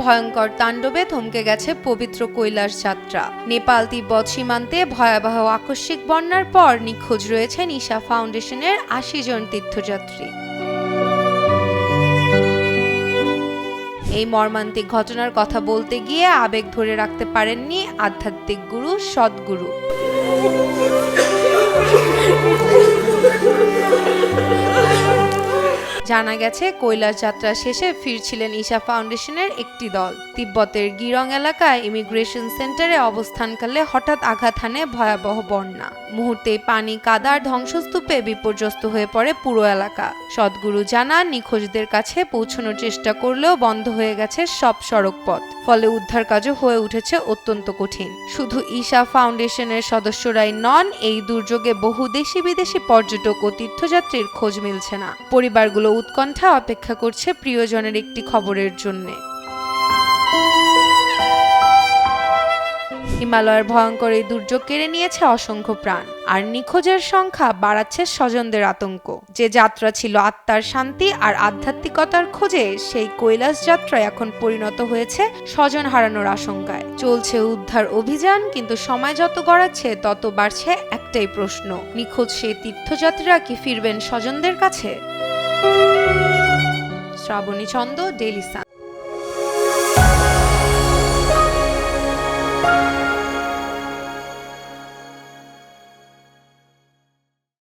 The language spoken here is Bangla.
ভয়ঙ্কর তাণ্ডবে থমকে গেছে পবিত্র কৈলাস যাত্রা। নেপাল তিব্বত সীমান্তে ভয়াবহ আকস্মিক বন্যার পর নিখোঁজ রয়েছেন ঈশা ফাউন্ডেশনের ৮০ জন তীর্থযাত্রী। এই মর্মান্তিক ঘটনার কথা বলতে গিয়ে আবেগ ধরে রাখতে পারেননি আধ্যাত্মিক গুরু সদ্গুরু। জানা গেছে, কৈলাস যাত্রা শেষে ফিরছিলেন ঈশা ফাউন্ডেশনের একটি দল। তিব্বতের গিরং এলাকায় ইমিগ্রেশন সেন্টারে অবস্থানকালে হঠাৎ আঘাত হানে ভয়াবহ বন্যা। মুহূর্তেই পানি, কাদার ধ্বংসস্তূপে বিপর্যস্ত হয়ে পড়ে পুরো এলাকা। সদ্গুরু জানান, নিখোঁজদের কাছে পৌঁছানোর চেষ্টা করলেও বন্ধ হয়ে গেছে সব সড়ক পথ। ফলে উদ্ধার কাজও হয়ে উঠেছে অত্যন্ত কঠিন। শুধু ঈশা ফাউন্ডেশনের সদস্যরাই নন, এই দুর্যোগে বহু দেশি বিদেশি পর্যটক ও তীর্থযাত্রীর খোঁজ মিলছে না। পরিবারগুলো উৎকণ্ঠা অপেক্ষা করছে প্রিয়জনের একটি খবরের জন্য। হিমালয়ের ভয়ঙ্কর এই দুর্যোগ কেড়ে নিয়েছে অসংখ্য প্রাণ, আর নিখোঁজের সংখ্যা বাড়াচ্ছে স্বজনদের আতঙ্ক। যে যাত্রা ছিল আত্মার শান্তি আর আধ্যাত্মিকতার খোঁজে, সেই কৈলাস যাত্রা এখন পরিণত হয়েছে স্বজন হারানোর আশঙ্কায়। চলছে উদ্ধার অভিযান, কিন্তু সময় যত গড়াচ্ছে তত বাড়ছে একটাই প্রশ্ন: নিখোঁজ সেই তীর্থযাত্রীরা কি ফিরবেন স্বজনদের কাছে? Shrabani Chanda, Daily Sun.